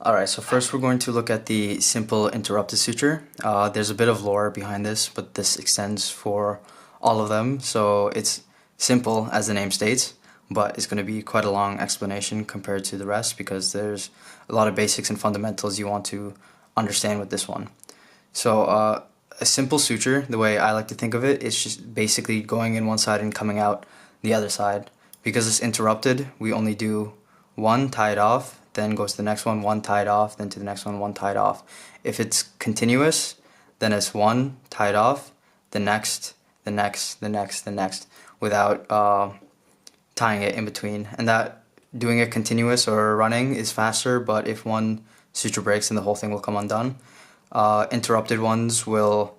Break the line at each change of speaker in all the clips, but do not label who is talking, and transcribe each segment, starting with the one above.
Alright, so first we're going to look at the simple interrupted suture. There's a bit of lore behind this, but this extends for all of them. So it's simple, as the name states, but it's going to be quite a long explanation compared to the rest because there's a lot of basics and fundamentals you want to understand with this one. So a simple suture, the way I like to think of it, is just basically going in one side and coming out the other side. Because it's interrupted, we only do one, tie it off, then goes to the next one, tie it off, then to the next one, tie it off. If it's continuous, then it's one, tie it off, the next, the next, the next, the next, without tying it in between. And that doing it continuous or running is faster, but if one suture breaks, then the whole thing will come undone. Interrupted ones will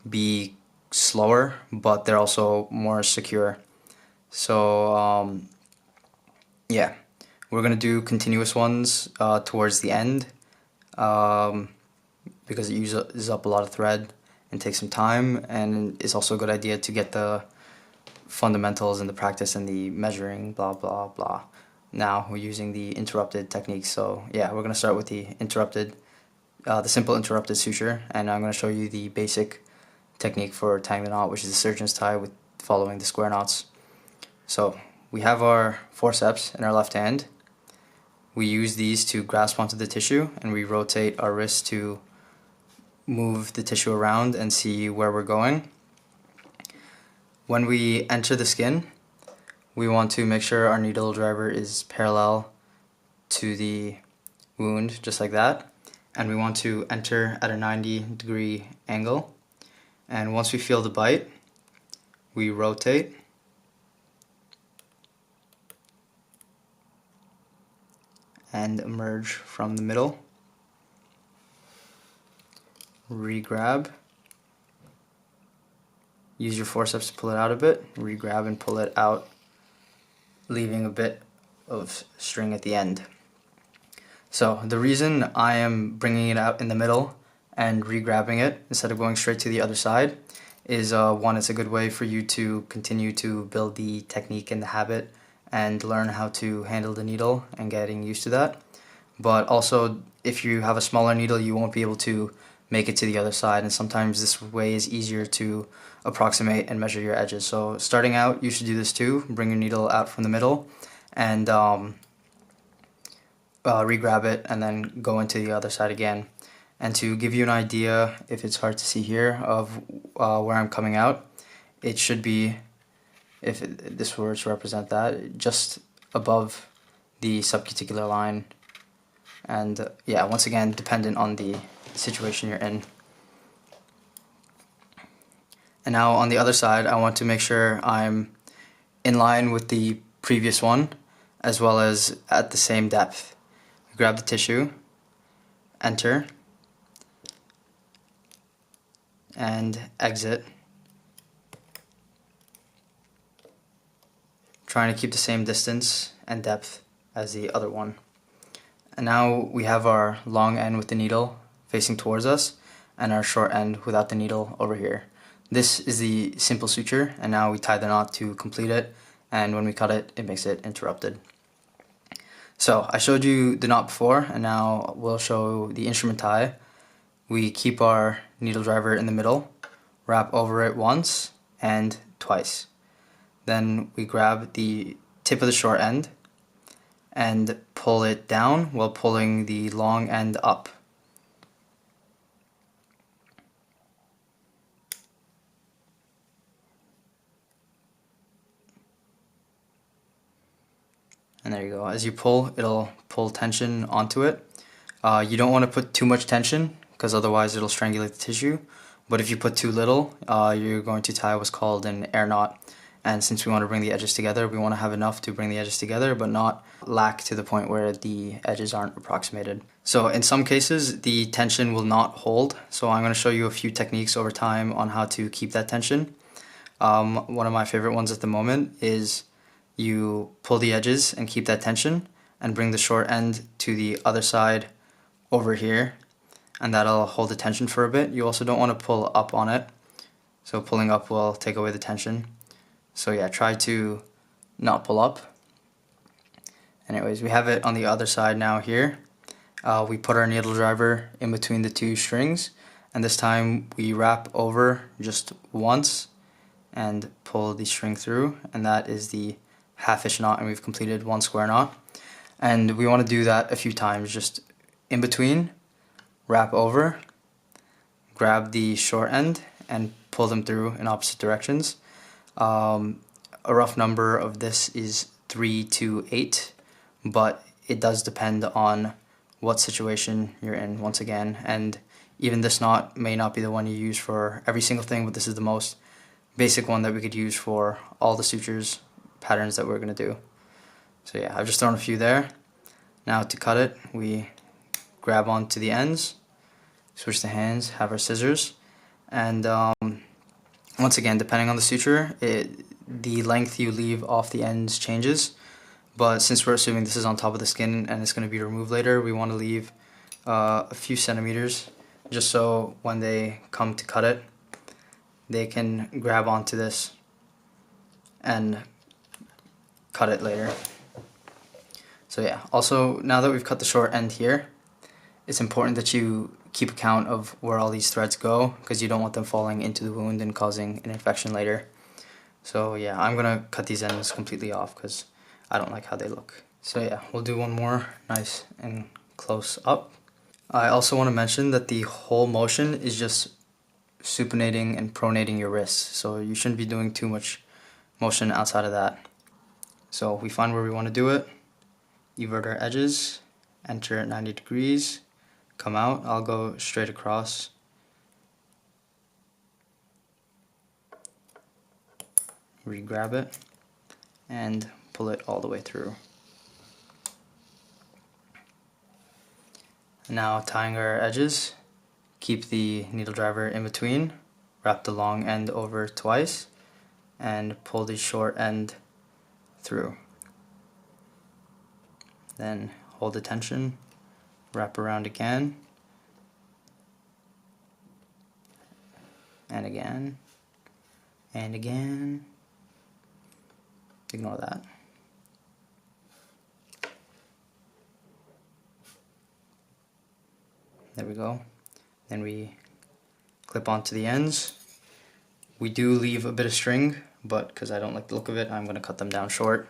be slower, but they're also more secure. So yeah, we're going to do continuous ones towards the end because it uses up a lot of thread and takes some time, and it's also a good idea to get the fundamentals and the practice and the measuring, blah blah blah. Now we're using the interrupted technique, so yeah, we're going to start with the interrupted, the simple interrupted suture, and I'm going to show you the basic technique for tying the knot, which is the surgeon's tie with following the square knots. So we have our forceps in our left hand. We use these to grasp onto the tissue, and we rotate our wrist to move the tissue around and see where we're going. When we enter the skin, we want to make sure our needle driver is parallel to the wound, just like that. And we want to enter at a 90-degree angle. And once we feel the bite, we rotate. And emerge from the middle. Re-grab. Use your forceps to pull it out a bit. Re-grab and pull it out, leaving a bit of string at the end. So the reason I am bringing it out in the middle and re-grabbing it instead of going straight to the other side is one, it's a good way for you to continue to build the technique and the habit and learn how to handle the needle and getting used to that. But also, if you have a smaller needle, you won't be able to make it to the other side, and sometimes this way is easier to approximate and measure your edges. So starting out, you should do this too. Bring your needle out from the middle and re-grab it and then go into the other side again. And to give you an idea, if it's hard to see here, of where I'm coming out, it should be, if this were to represent that, just above the subcuticular line. And yeah, once again, dependent on the situation you're in. And now on the other side, I want to make sure I'm in line with the previous one, as well as at the same depth. Grab the tissue, enter, and exit. Trying to keep the same distance and depth as the other one. And now we have our long end with the needle facing towards us and our short end without the needle over here. This is the simple suture, and now we tie the knot to complete it, and when we cut it, it makes it interrupted. So I showed you the knot before, and now we'll show the instrument tie. We keep our needle driver in the middle, wrap over it once and twice. Then we grab the tip of the short end and pull it down while pulling the long end up. And there you go. As you pull, it'll pull tension onto it. You don't want to put too much tension because otherwise it'll strangulate the tissue. But if you put too little, you're going to tie what's called an air knot. And since we want to bring the edges together, we want to have enough to bring the edges together, but not lack to the point where the edges aren't approximated. So in some cases, the tension will not hold. So I'm going to show you a few techniques over time on how to keep that tension. One of my favorite ones at the moment is you pull the edges and keep that tension and bring the short end to the other side over here, and that'll hold the tension for a bit. You also don't want to pull up on it. So pulling up will take away the tension. So yeah, try to not pull up. Anyways, we have it on the other side now here, we put our needle driver in between the two strings, and this time we wrap over just once and pull the string through, and that is the half-inch knot, and we've completed one square knot. And we want to do that a few times, just in between, wrap over, grab the short end, and pull them through in opposite directions. A rough number of this is 3 to 8, but it does depend on what situation you're in once again, and even this knot may not be the one you use for every single thing, but this is the most basic one that we could use for all the sutures patterns that we're going to do. So yeah, I've just thrown a few there. Now to cut it, we grab onto the ends, switch the hands, have our scissors, and once again, depending on the suture, the length you leave off the ends changes. But since we're assuming this is on top of the skin and it's going to be removed later, we want to leave a few centimeters, just so when they come to cut it, they can grab onto this and cut it later. So yeah, also now that we've cut the short end here, it's important that you keep account of where all these threads go, because you don't want them falling into the wound and causing an infection later. So yeah, I'm gonna cut these ends completely off because I don't like how they look. So yeah, we'll do one more nice and close up. I also want to mention that the whole motion is just supinating and pronating your wrists, so you shouldn't be doing too much motion outside of that. So we find where we want to do it, evert our edges, enter at 90 degrees, come out. I'll go straight across. Re-grab it and pull it all the way through. Now tying our edges, keep the needle driver in between, wrap the long end over twice, and pull the short end through. Then hold the tension, wrap around again, and again, and again. Ignore that. There we go. Then we clip onto the ends. We do leave a bit of string, but because I don't like the look of it, I'm going to cut them down short.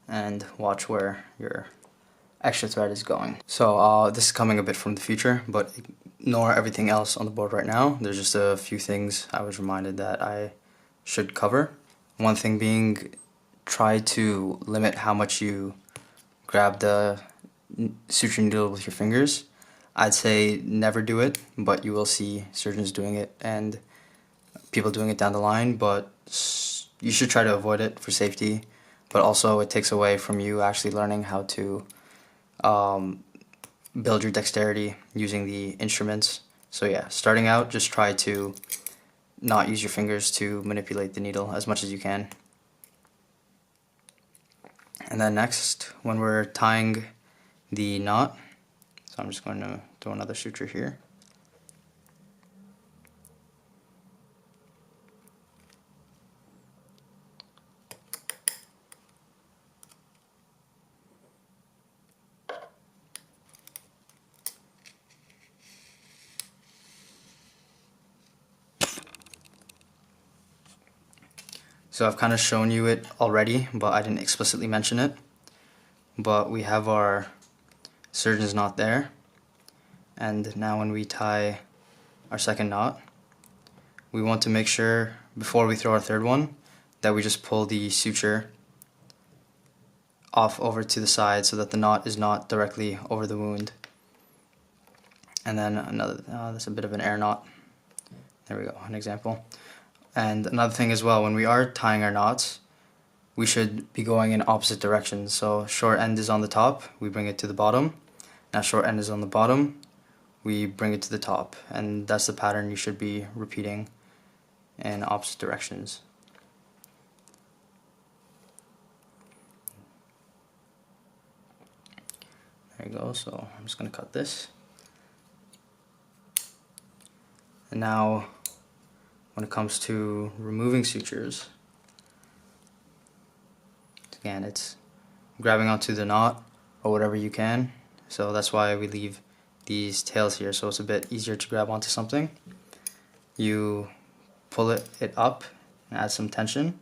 And watch where your extra thread is going. So this is coming a bit from the future, but ignore everything else on the board right now. There's just a few things I was reminded that I should cover. One thing being, try to limit how much you grab the suturing needle with your fingers. I'd say never do it, but you will see surgeons doing it and people doing it down the line, but you should try to avoid it for safety. But also it takes away from you actually learning how to build your dexterity using the instruments. So yeah, starting out, just try to not use your fingers to manipulate the needle as much as you can. And then next, when we're tying the knot, so I'm just going to throw another suture here. So I've kind of shown you it already, but I didn't explicitly mention it. But we have our surgeon's knot there. And now when we tie our second knot, we want to make sure, before we throw our third one, that we just pull the suture off over to the side so that the knot is not directly over the wound. And then another, that's a bit of an air knot. There we go, an example. And another thing as well, when we are tying our knots, we should be going in opposite directions. So short end is on the top, we bring it to the bottom. Now short end is on the bottom, we bring it to the top. And that's the pattern you should be repeating in opposite directions. There you go, so I'm just going to cut this. And now, when it comes to removing sutures, again, it's grabbing onto the knot or whatever you can so that's why we leave these tails here, so it's a bit easier to grab onto something. You pull it up and add some tension,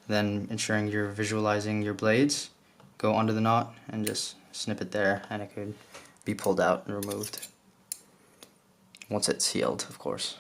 then ensuring you're visualizing your blades, go under the knot and just snip it there, and it could be pulled out and removed once it's sealed, of course.